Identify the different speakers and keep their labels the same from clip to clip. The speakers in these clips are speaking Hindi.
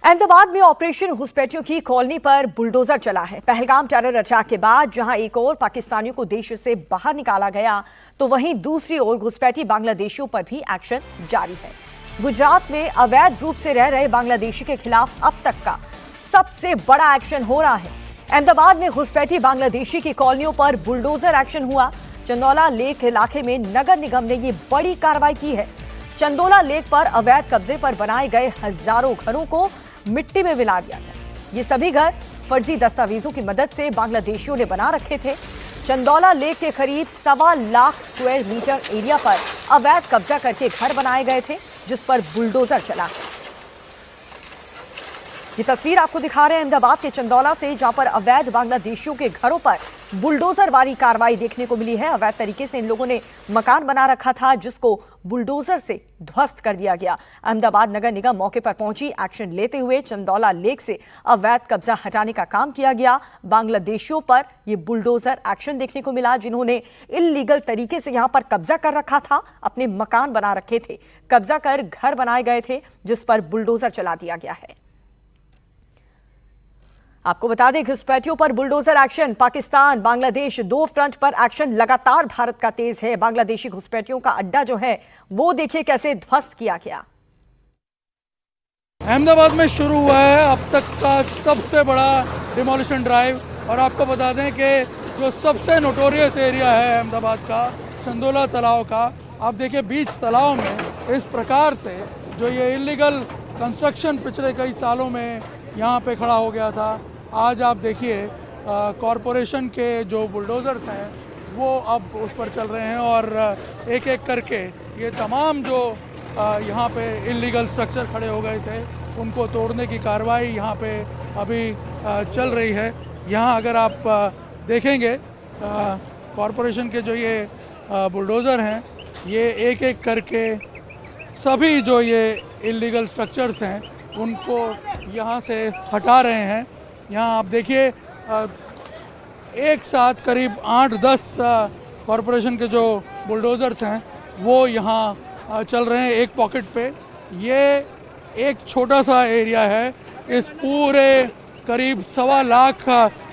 Speaker 1: अहमदाबाद में ऑपरेशन घुसपैठियों की कॉलोनी पर बुलडोजर चला है। पहलगाम टेरर अटैक के बाद जहां एक ओर पाकिस्तानियों को देश से बाहर निकाला गया, तो वहीं दूसरी ओर घुसपैठी बांग्लादेशियों पर भी एक्शन जारी है। गुजरात में अवैध रूप से रह रहे बांग्लादेशी के खिलाफ अब तक का सबसे बड़ा एक्शन हो रहा है। अहमदाबाद में घुसपैठी बांग्लादेशी की कॉलोनियों पर बुलडोजर एक्शन हुआ। चंदौला लेक इलाके में नगर निगम ने ये बड़ी कार्रवाई की है। चंदौला लेक पर अवैध कब्जे पर बनाए गए हजारों घरों को मिट्टी में मिला दिया गया। ये सभी घर फर्जी दस्तावेजों की मदद से बांग्लादेशियों ने बना रखे थे। चंदौला लेक के करीब 1.25 लाख स्क्वायर मीटर एरिया पर अवैध कब्जा करके घर बनाए गए थे, जिस पर बुलडोजर चला। ये तस्वीर आपको दिखा रहे हैं अहमदाबाद के चंदौला से, जहां पर अवैध बांग्लादेशियों के घरों पर बुलडोजर वाली कार्रवाई देखने को मिली है। अवैध तरीके से इन लोगों ने मकान बना रखा था, जिसको बुलडोजर से ध्वस्त कर दिया गया। अहमदाबाद नगर निगम मौके पर पहुंची। एक्शन लेते हुए चंदौला लेक से अवैध कब्जा हटाने का काम किया गया। बांग्लादेशियों पर यह बुलडोजर एक्शन देखने को मिला, जिन्होंने इल्लीगल तरीके से यहां पर कब्जा कर रखा था, अपने मकान बना रखे थे, कब्जा कर घर बनाए गए थे, जिस पर बुलडोजर चला दिया गया है। आपको बता दें, घुसपैठियों पर बुलडोजर एक्शन। पाकिस्तान बांग्लादेश दो फ्रंट पर एक्शन लगातार भारत का तेज है। बांग्लादेशी घुसपैठियों का अड्डा जो है वो देखिए कैसे ध्वस्त किया गया।
Speaker 2: अहमदाबाद में शुरू हुआ है अब तक का सबसे बड़ा डिमोलिशन ड्राइव। और आपको बता दें कि जो सबसे नोटोरियस एरिया है अहमदाबाद का, चंदौला तालाब का, आप देखिए बीच तालाब में इस प्रकार से जो ये इलीगल कंस्ट्रक्शन पिछले कई सालों में यहाँ पे खड़ा हो गया था, आज आप देखिए कॉरपोरेशन के जो बुलडोज़र्स हैं वो अब उस पर चल रहे हैं और एक एक करके ये तमाम जो यहाँ पे इलीगल स्ट्रक्चर खड़े हो गए थे उनको तोड़ने की कार्रवाई यहाँ पे अभी चल रही है। यहाँ अगर आप देखेंगे कॉरपोरेशन के जो ये बुलडोज़र हैं, ये एक एक करके सभी जो ये इलीगल स्ट्रक्चर्स हैं उनको यहाँ से हटा रहे हैं। यहाँ आप देखिए एक साथ करीब 8-10 कॉरपोरेशन के जो बुलडोज़र्स हैं वो यहाँ चल रहे हैं एक पॉकेट पे। ये एक छोटा सा एरिया है इस पूरे करीब 1.25 लाख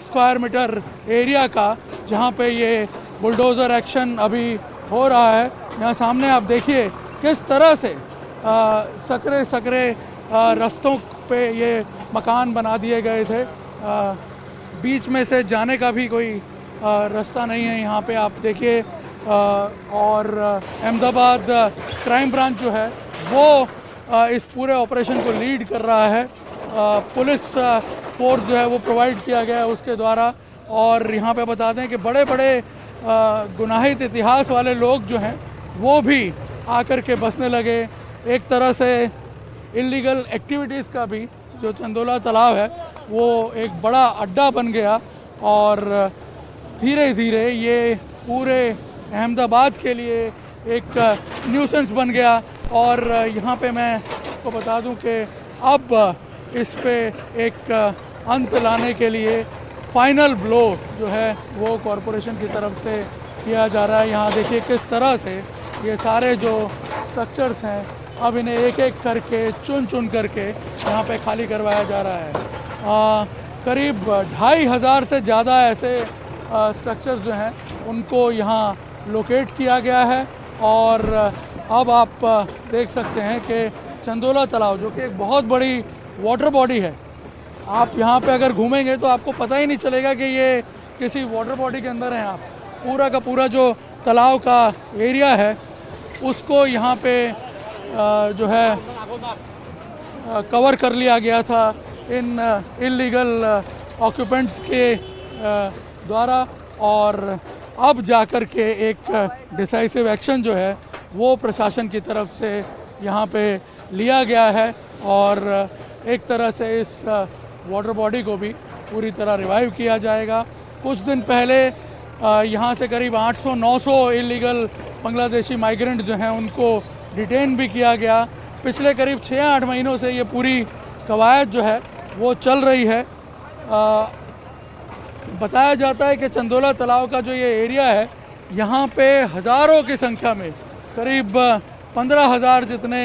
Speaker 2: स्क्वायर मीटर एरिया का, जहाँ पे ये बुलडोज़र एक्शन अभी हो रहा है। यहाँ सामने आप देखिए किस तरह से सकरे सकरे रास्तों पे ये मकान बना दिए गए थे। बीच में से जाने का भी कोई रास्ता नहीं है यहाँ पे, आप देखिए। और अहमदाबाद क्राइम ब्रांच जो है वो इस पूरे ऑपरेशन को लीड कर रहा है। पुलिस फोर्स जो है वो प्रोवाइड किया गया है उसके द्वारा। और यहाँ पे बता दें कि बड़े बड़े गुनाहित इतिहास वाले लोग जो हैं वो भी आकर के बसने लगे। एक तरह से इलीगल एक्टिविटीज़ का भी जो चंदौला तालाब है वो एक बड़ा अड्डा बन गया और धीरे धीरे ये पूरे अहमदाबाद के लिए एक न्यूसेंस बन गया। और यहाँ पे मैं आपको बता दूं कि अब इस पे एक अंत लाने के लिए फाइनल ब्लो जो है वो कॉरपोरेशन की तरफ से किया जा रहा है। यहाँ देखिए किस तरह से ये सारे जो स्ट्रक्चर्स हैं अब इन्हें एक एक करके चुन चुन करके यहाँ पे खाली करवाया जा रहा है। करीब 2,500 से ज़्यादा ऐसे स्ट्रक्चर्स जो हैं उनको यहाँ लोकेट किया गया है। और अब आप देख सकते हैं कि चंदौला तालाब जो कि एक बहुत बड़ी वाटर बॉडी है, आप यहाँ पे अगर घूमेंगे तो आपको पता ही नहीं चलेगा कि ये किसी वाटर बॉडी के अंदर हैं। आप पूरा का पूरा जो तालाब का एरिया है उसको यहाँ पे जो है कवर कर लिया गया था इन इलीगल ऑक्यूपेंट्स के द्वारा। और अब जाकर के एक डिसाइसिव एक्शन जो है वो प्रशासन की तरफ से यहाँ पे लिया गया है और एक तरह से इस वाटर बॉडी को भी पूरी तरह रिवाइव किया जाएगा। कुछ दिन पहले यहाँ से करीब 800-900 इलीगल बांग्लादेशी माइग्रेंट जो हैं उनको डिटेन भी किया गया। पिछले करीब 6-8 महीनों से ये पूरी कवायद जो है वो चल रही है। बताया जाता है कि चंदौला तालाब का जो ये एरिया है यहाँ पे हज़ारों की संख्या में करीब 15,000 जितने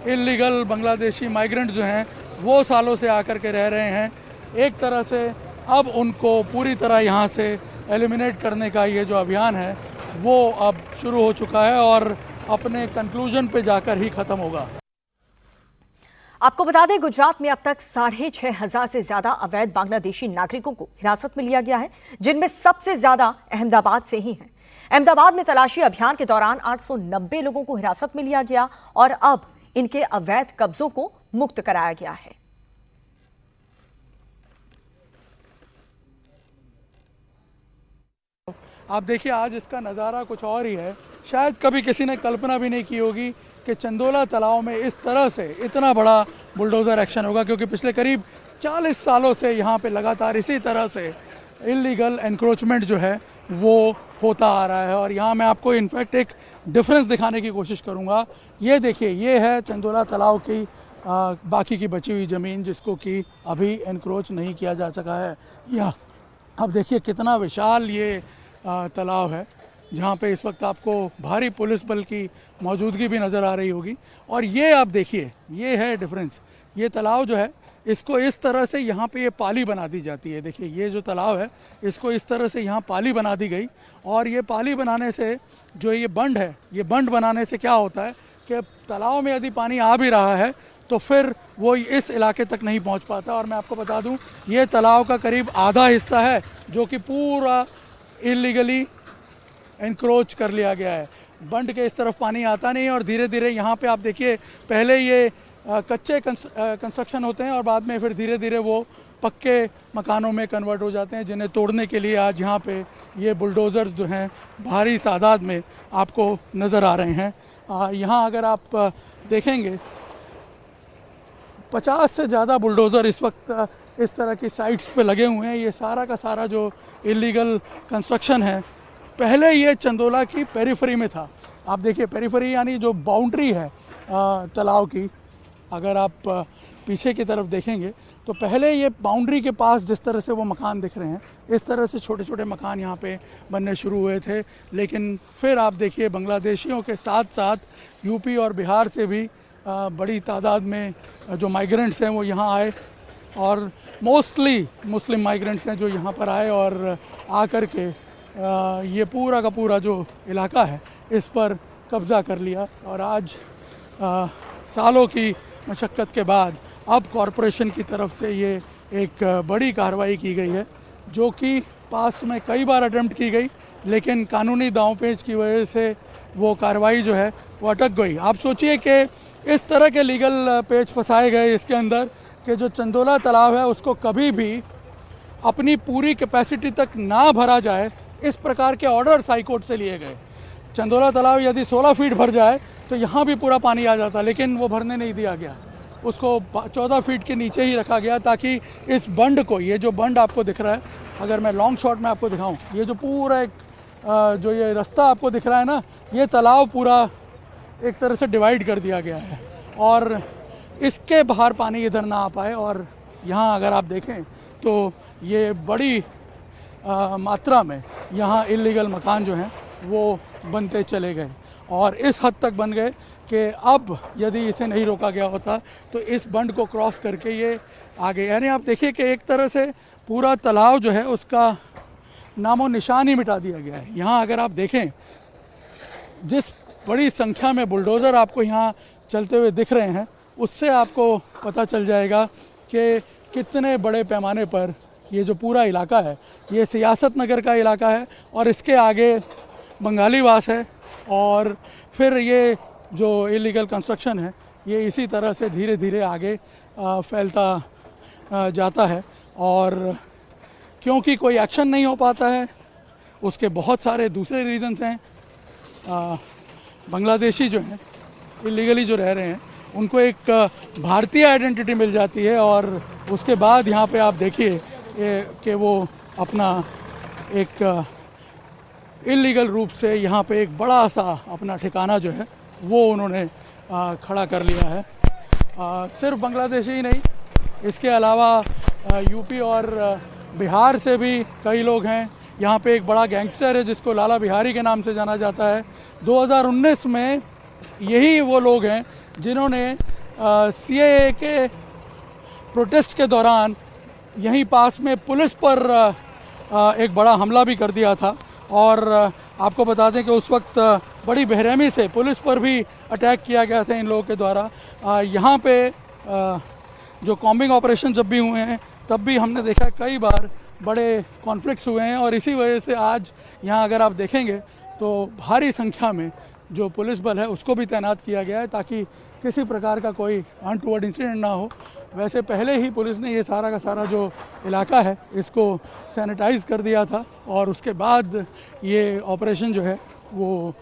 Speaker 2: इलीगल बांग्लादेशी माइग्रेंट जो हैं वो सालों से आकर के रह रहे हैं। एक तरह से अब उनको पूरी तरह यहाँ से एलिमिनेट करने का ये जो अभियान है वो अब शुरू हो चुका है और अपने कंक्लूजन पे जाकर ही ख़त्म होगा।
Speaker 1: आपको बता दें, गुजरात में अब तक 6,500 से ज्यादा अवैध बांग्लादेशी नागरिकों को हिरासत में लिया गया है, जिनमें सबसे ज्यादा अहमदाबाद से ही हैं। अहमदाबाद में तलाशी अभियान के दौरान 890 लोगों को हिरासत में लिया गया और अब इनके अवैध कब्जों को मुक्त कराया गया है।
Speaker 2: आप देखिए, आज इसका नज़ारा कुछ और ही है। शायद कभी किसी ने कल्पना भी नहीं की होगी कि चंदोला तालाब में इस तरह से इतना बड़ा बुलडोज़र एक्शन होगा, क्योंकि पिछले करीब 40 सालों से यहाँ पे लगातार इसी तरह से इलीगल एनक्रोचमेंट जो है वो होता आ रहा है। और यहाँ मैं आपको इनफैक्ट एक डिफरेंस दिखाने की कोशिश करूँगा। ये देखिए, ये है चंदोला तालाब की बाकी की बची हुई ज़मीन जिसको कि अभी एनक्रोच नहीं किया जा सका है। या अब देखिए कितना विशाल ये तालाब है, जहाँ पे इस वक्त आपको भारी पुलिस बल की मौजूदगी भी नज़र आ रही होगी। और ये आप देखिए, ये है डिफरेंस। ये तालाब जो है इसको इस तरह से यहाँ पे ये पाली बना दी जाती है। देखिए, ये जो तालाब है इसको इस तरह से यहाँ पाली बना दी गई। और ये पाली बनाने से जो ये बंड है, ये बंड बनाने से क्या होता है कि तालाब में यदि पानी आ भी रहा है तो फिर वो इस इलाके तक नहीं पहुँच पाता। और मैं आपको बता दूँ, ये तालाब का करीब आधा हिस्सा है जो कि पूरा इलीगली एनक्रोच कर लिया गया है। बंड के इस तरफ पानी आता नहीं और धीरे धीरे यहाँ पे आप देखिए, पहले ये कच्चे कंस्ट्रक्शन होते हैं और बाद में फिर धीरे धीरे वो पक्के मकानों में कन्वर्ट हो जाते हैं, जिन्हें तोड़ने के लिए आज यहाँ पे ये बुलडोज़र्स जो हैं भारी तादाद में आपको नज़र आ रहे हैं। यहाँ अगर आप देखेंगे 50 से ज़्यादा बुलडोज़र इस वक्त इस तरह की साइट्स पे लगे हुए हैं। ये सारा का सारा जो इलीगल कंस्ट्रक्शन है, पहले ये चंदोला की पेरीफरी में था। आप देखिए, पेरीफरी यानी जो बाउंड्री है तालाब की, अगर आप पीछे की तरफ देखेंगे तो पहले ये बाउंड्री के पास जिस तरह से वो मकान दिख रहे हैं, इस तरह से छोटे छोटे मकान यहाँ पे बनने शुरू हुए थे। लेकिन फिर आप देखिए, बांग्लादेशियों के साथ साथ यूपी और बिहार से भी बड़ी तादाद में जो माइग्रेंट्स हैं वो यहाँ आए और मोस्टली मुस्लिम माइग्रेंट्स हैं जो यहाँ पर आए और आकर के ये पूरा का पूरा जो इलाका है इस पर कब्ज़ा कर लिया। और आज सालों की मशक्क़त के बाद अब कॉरपोरेशन की तरफ से ये एक बड़ी कार्रवाई की गई है, जो कि पास्ट में कई बार अटेम्प्ट की गई, लेकिन कानूनी दांव-पेच की वजह से वो कार्रवाई जो है वो अटक गई। आप सोचिए कि इस तरह के लीगल पेच फंसाए गए इसके अंदर कि जो चंदोला तालाब है उसको कभी भी अपनी पूरी कैपेसिटी तक ना भरा जाए, इस प्रकार के ऑर्डर्स हाई कोर्ट से लिए गए। चंदोला तालाब यदि 16 फीट भर जाए तो यहाँ भी पूरा पानी आ जाता, लेकिन वो भरने नहीं दिया गया, उसको 14 फीट के नीचे ही रखा गया ताकि इस बंड को, ये जो बंड आपको दिख रहा है, अगर मैं लॉन्ग शॉट में आपको दिखाऊं, ये जो पूरा एक जो ये रास्ता आपको दिख रहा है ना, ये तालाब पूरा एक तरह से डिवाइड कर दिया गया है और इसके बाहर पानी इधर ना आ पाए। और यहाँ अगर आप देखें तो ये बड़ी मात्रा में यहाँ इलीगल मकान जो हैं वो बनते चले गए और इस हद तक बन गए कि अब यदि इसे नहीं रोका गया होता तो इस बंड को क्रॉस करके ये आगे, यानी आप देखिए कि एक तरह से पूरा तालाब जो है उसका नामो निशान ही मिटा दिया गया है। यहाँ अगर आप देखें, जिस बड़ी संख्या में बुलडोज़र आपको यहाँ चलते हुए दिख रहे हैं, उससे आपको पता चल जाएगा कि कितने बड़े पैमाने पर ये जो पूरा इलाका है, ये सियासत नगर का इलाका है और इसके आगे बंगालीवास है और फिर ये जो इलीगल कंस्ट्रक्शन है ये इसी तरह से धीरे धीरे आगे फैलता जाता है। और क्योंकि कोई एक्शन नहीं हो पाता है, उसके बहुत सारे दूसरे रीज़न्स हैं। बांग्लादेशी जो हैं, इलीगली जो रह रहे हैं, उनको एक भारतीय आइडेंटिटी मिल जाती है और उसके बाद यहाँ पे आप देखिए कि वो अपना एक इलीगल रूप से यहाँ पे एक बड़ा सा अपना ठिकाना जो है वो उन्होंने खड़ा कर लिया है। सिर्फ बांग्लादेशी ही नहीं, इसके अलावा यूपी और बिहार से भी कई लोग हैं। यहाँ पे एक बड़ा गैंगस्टर है जिसको लाला बिहारी के नाम से जाना जाता है। 2019 में यही वो लोग हैं जिन्होंने CAA के प्रोटेस्ट के दौरान यहीं पास में पुलिस पर एक बड़ा हमला भी कर दिया था। और आपको बता दें कि उस वक्त बड़ी बेरहमी से पुलिस पर भी अटैक किया गया था इन लोगों के द्वारा। यहाँ पे जो कॉम्बिंग ऑपरेशन जब भी हुए हैं तब भी हमने देखा कई बार बड़े कॉन्फ्लिक्ट्स हुए हैं, और इसी वजह से आज यहाँ अगर आप देखेंगे तो भारी संख्या में जो पुलिस बल है उसको भी तैनात किया गया है ताकि किसी प्रकार का कोई अनटूवर्ड इंसिडेंट ना हो। वैसे पहले ही पुलिस ने ये सारा का सारा जो इलाका है इसको सैनिटाइज कर दिया था, और उसके बाद ये ऑपरेशन जो है वो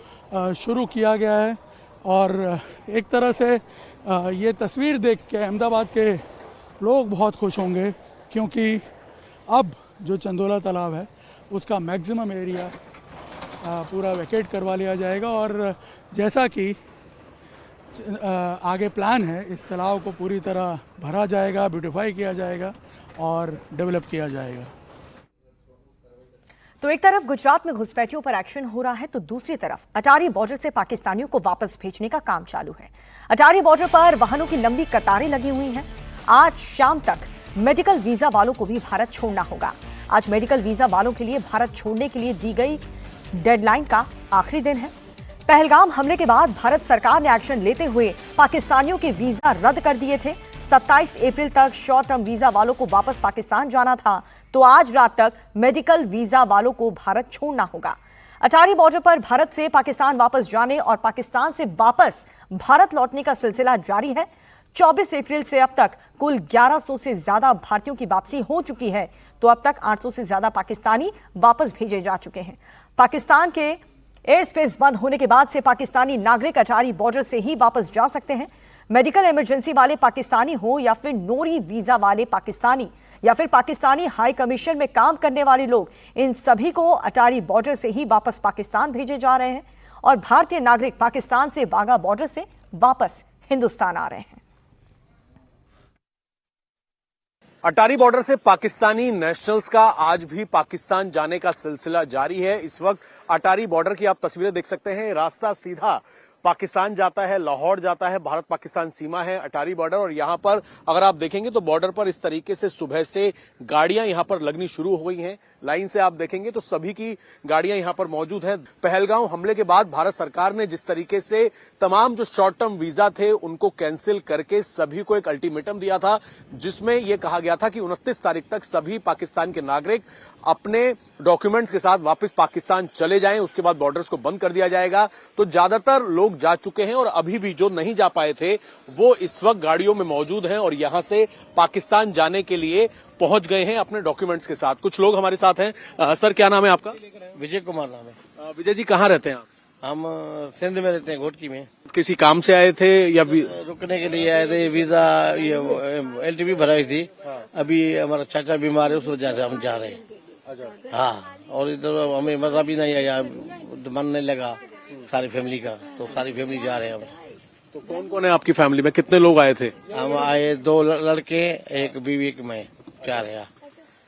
Speaker 2: शुरू किया गया है। और एक तरह से ये तस्वीर देख के अहमदाबाद के लोग बहुत खुश होंगे, क्योंकि अब जो चंदोला तालाब है उसका मैक्सिमम एरिया पूरा वैकेट करवा लिया जाएगा। और जैसा कि आगे प्लान है, इस तालाब को पूरी तरह भरा जाएगा, ब्यूटिफाई किया जाएगा और डेवलप किया जाएगा।
Speaker 1: तो एक तरफ गुजरात में घुसपैठियों पर एक्शन हो रहा है, तो दूसरी तरफ अटारी बॉर्डर से पाकिस्तानियों को वापस भेजने का काम चालू है। अटारी बॉर्डर पर वाहनों की लंबी कतारें लगी हुई हैं। आज शाम तक मेडिकल वीजा वालों को भी भारत छोड़ना होगा। आज मेडिकल वीजा वालों के लिए भारत छोड़ने के लिए दी गई डेडलाइन का आखिरी दिन है। पहलगाम हमले के बाद भारत सरकार ने एक्शन लेते हुए पाकिस्तानियों के वीजा रद्द कर दिए थे। 27 अप्रैल तक शॉर्ट टर्म वीजा वालों को वापस पाकिस्तान जाना था, तो आज रात तक मेडिकल वीजा वालों को भारत छोड़ना होगा। अटारी बॉर्डर पर भारत से पाकिस्तान वापस जाने और पाकिस्तान से वापस भारत लौटने का सिलसिला जारी है। 24 अप्रैल से अब तक कुल 1100 से ज्यादा भारतीयों की वापसी हो चुकी है, तो अब तक 800 से ज्यादा पाकिस्तानी वापस भेजे जा चुके हैं। पाकिस्तान के एयर स्पेस बंद होने के बाद से पाकिस्तानी नागरिक अटारी बॉर्डर से ही वापस जा सकते हैं। मेडिकल इमरजेंसी वाले पाकिस्तानी हो या फिर नोरी वीजा वाले पाकिस्तानी या फिर पाकिस्तानी हाई कमीशन में काम करने वाले लोग, इन सभी को अटारी बॉर्डर से ही वापस पाकिस्तान भेजे जा रहे हैं। और भारतीय नागरिक पाकिस्तान से वाघा बॉर्डर से वापस हिंदुस्तान आ रहे हैं।
Speaker 3: अटारी बॉर्डर से पाकिस्तानी नेशनल्स का आज भी पाकिस्तान जाने का सिलसिला जारी है। इस वक्त अटारी बॉर्डर की आप तस्वीरें देख सकते हैं। रास्ता सीधा पाकिस्तान जाता है, लाहौर जाता है, भारत पाकिस्तान सीमा है अटारी बॉर्डर। और यहां पर अगर आप देखेंगे तो बॉर्डर पर इस तरीके से सुबह से गाड़ियां यहां पर लगनी शुरू हो गई हैं। लाइन से आप देखेंगे तो सभी की गाड़ियां यहां पर मौजूद हैं। पहलगाम हमले के बाद भारत सरकार ने जिस तरीके से तमाम जो शॉर्ट टर्म वीजा थे उनको कैंसिल करके सभी को एक अल्टीमेटम दिया था, जिसमें यह कहा गया था कि 29 तारीख तक सभी पाकिस्तान के नागरिक अपने डॉक्यूमेंट्स के साथ वापस पाकिस्तान चले जाएं, उसके बाद बॉर्डर्स को बंद कर दिया जाएगा। तो ज्यादातर लोग जा चुके हैं और अभी भी जो नहीं जा पाए थे वो इस वक्त गाड़ियों में मौजूद हैं और यहां से पाकिस्तान जाने के लिए पहुंच गए हैं अपने डॉक्यूमेंट्स के साथ। कुछ लोग हमारे साथ हैं। सर, क्या नाम है आपका?
Speaker 4: विजय कुमार नाम है।
Speaker 3: विजय जी, कहाँ रहते हैं आप?
Speaker 4: हम सिंध में रहते हैं, घोटकी में।
Speaker 3: किसी काम से आए थे या
Speaker 4: रुकने के लिए आए थे। वीजा LTP भराई थी। अभी हमारा चाचा बीमार है, उस वजह से हम जा रहे हैं। हाँ, और इधर हमें मजा भी नहीं आया, मन नहीं लगा सारी फैमिली का, तो सारी फैमिली जा रहे हैं हम।
Speaker 3: तो कौन कौन है आपकी फैमिली में? कितने लोग आए थे?
Speaker 4: हम आए 2 लड़के, एक बीवी, एक मैं, 4 है।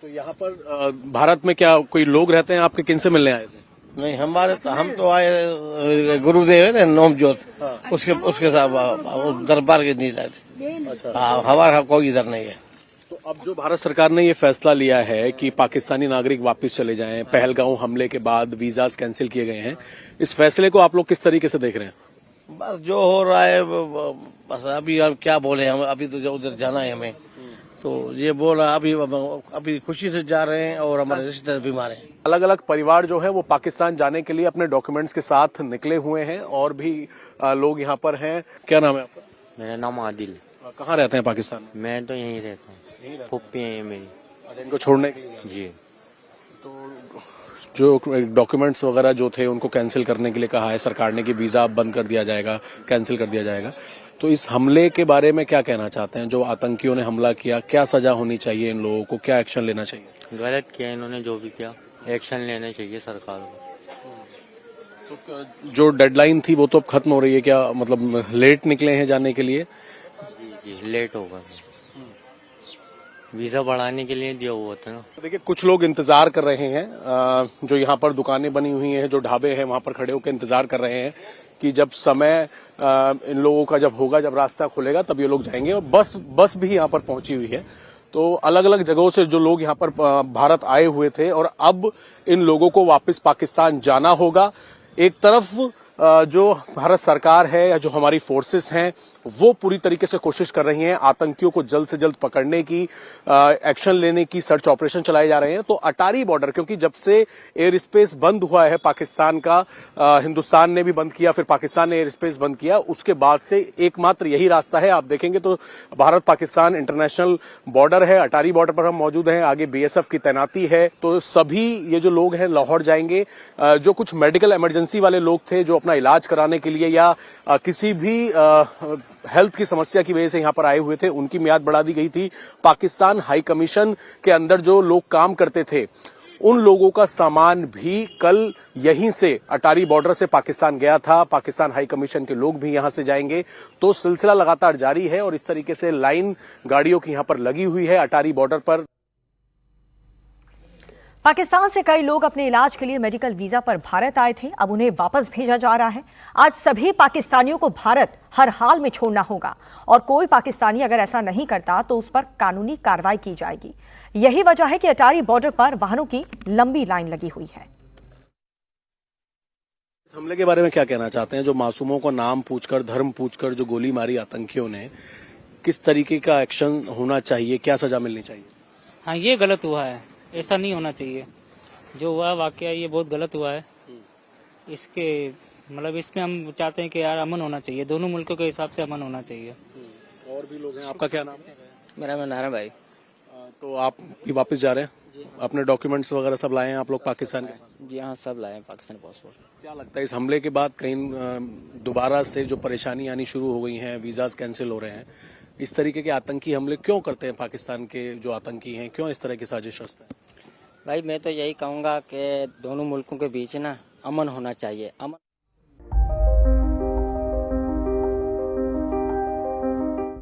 Speaker 3: तो यहाँ पर भारत में क्या कोई लोग रहते हैं आपके? किनसे मिलने आए थे?
Speaker 4: नहीं, हम तो आए गुरुदेव है ना, नोमजोत, उसके साथ दरबार के नहीं आए थे।
Speaker 3: अच्छा।
Speaker 4: हाँ, हमारा कोई इधर नहीं है।
Speaker 3: तो अब जो भारत सरकार ने ये फैसला लिया है कि पाकिस्तानी नागरिक वापस चले जाएं, पहलगाम हमले के बाद वीजास कैंसिल किए गए हैं, इस फैसले को आप लोग किस तरीके से देख रहे हैं?
Speaker 4: बस जो हो रहा है, बस अभी हम क्या बोले, हम अभी तो उधर जाना है हमें, तो ये बोल रहा अभी खुशी से जा रहे हैं और हमारे रिश्तेदार बीमार हैं।
Speaker 3: अलग अलग परिवार जो है वो पाकिस्तान जाने के लिए अपने डॉक्यूमेंट्स के साथ निकले हुए हैं और भी लोग यहाँ पर हैं। क्या नाम है आपका?
Speaker 5: मेरा नाम आदिल।
Speaker 3: कहाँ रहते हैं पाकिस्तान में?
Speaker 5: मैं तो यहीं रहता हूँ, फुप्पी है मेरी।
Speaker 3: इनको छोड़ने के लिए?
Speaker 5: जी।
Speaker 3: तो जो डॉक्यूमेंट्स वगैरह जो थे उनको कैंसिल करने के लिए कहा है सरकार ने कि वीजा बंद कर दिया जाएगा, कैंसिल कर दिया जाएगा। तो इस हमले के बारे में क्या कहना चाहते हैं? जो आतंकियों ने हमला किया, क्या सजा होनी चाहिए इन लोगों को? क्या एक्शन लेना चाहिए?
Speaker 5: गलत किया इन्होंने, जो भी किया एक्शन लेना चाहिए सरकार को।
Speaker 3: तो जो डेडलाइन थी वो तो अब खत्म हो रही है, क्या मतलब लेट निकले हैं जाने के लिए?
Speaker 5: जी, लेट होगा। वीजा बढ़ाने के लिए दिया हुआ था ना।
Speaker 3: देखिए, कुछ लोग इंतजार कर रहे हैं, जो यहाँ पर दुकानें बनी हुई हैं, जो ढाबे हैं वहां पर खड़े होकर इंतजार कर रहे हैं कि जब समय इन लोगों का जब होगा, जब रास्ता खुलेगा तब ये लोग जाएंगे। और बस भी यहाँ पर पहुंची हुई है। तो अलग अलग जगहों से जो लोग यहाँ पर भारत आए हुए थे और अब इन लोगों को वापस पाकिस्तान जाना होगा। एक तरफ जो भारत सरकार है या जो हमारी फोर्सेस हैं वो पूरी तरीके से कोशिश कर रही हैं आतंकियों को जल्द से जल्द पकड़ने की, एक्शन लेने की, सर्च ऑपरेशन चलाए जा रहे हैं। तो अटारी बॉर्डर, क्योंकि जब से एयर स्पेस बंद हुआ है पाकिस्तान का, हिंदुस्तान ने भी बंद किया, फिर पाकिस्तान ने एयर स्पेस बंद किया, उसके बाद से एकमात्र यही रास्ता है। आप देखेंगे तो भारत पाकिस्तान इंटरनेशनल बॉर्डर है, अटारी बॉर्डर पर हम मौजूद हैं, आगे बीएसएफ की तैनाती है। तो सभी ये जो लोग हैं लाहौर जाएंगे। जो कुछ मेडिकल इमरजेंसी वाले लोग थे जो अपना इलाज कराने के लिए या किसी भी हेल्थ की समस्या की वजह से यहां पर आए हुए थे, उनकी मियाद बढ़ा दी गई थी। पाकिस्तान हाई कमीशन के अंदर जो लोग काम करते थे उन लोगों का सामान भी कल यहीं से अटारी बॉर्डर से पाकिस्तान गया था। पाकिस्तान हाई कमीशन के लोग भी यहां से जाएंगे। तो सिलसिला लगातार जारी है और इस तरीके से लाइन गाड़ियों की यहां पर लगी हुई है अटारी बॉर्डर पर।
Speaker 1: पाकिस्तान से कई लोग अपने इलाज के लिए मेडिकल वीजा पर भारत आए थे, अब उन्हें वापस भेजा जा रहा है। आज सभी पाकिस्तानियों को भारत हर हाल में छोड़ना होगा और कोई पाकिस्तानी अगर ऐसा नहीं करता तो उस पर कानूनी कार्रवाई की जाएगी। यही वजह है कि अटारी बॉर्डर पर वाहनों की लंबी लाइन लगी हुई है।
Speaker 3: इस हमले के बारे में क्या कहना चाहते हैं? जो मासूमों को नाम पूछकर, धर्म पूछकर जो गोली मारी आतंकियों ने, किस तरीके का एक्शन होना चाहिए, क्या सजा मिलनी चाहिए?
Speaker 6: हाँ, ये गलत हुआ है, ऐसा नहीं होना चाहिए। जो हुआ वाकया ये बहुत गलत हुआ है। इसके मतलब इसमें हम चाहते हैं कि यार अमन होना चाहिए, दोनों मुल्कों के हिसाब से अमन होना चाहिए।
Speaker 3: और भी लोग हैं। आपका क्या नाम है?
Speaker 6: मेरा नारायण भाई।
Speaker 3: तो आप भी वापस जा रहे हैं? अपने डॉक्यूमेंट्स वगैरह सब लाए हैं आप लोग पाकिस्तान के पास?
Speaker 6: जी हाँ, सब लाए हैं पाकिस्तान पासपोर्ट।
Speaker 3: क्या लगता है इस हमले के बाद कहीं दोबारा से जो परेशानी आनी शुरू हो गई हैं, वीजाज कैंसिल हो रहे हैं, इस तरीके के आतंकी हमले क्यों करते हैं पाकिस्तान के जो आतंकी हैं? क्यों इस तरह की साजिश रचते हैं?
Speaker 6: भाई मैं तो यही कहूँगा कि दोनों मुल्कों के बीच ना अमन होना चाहिए। अमन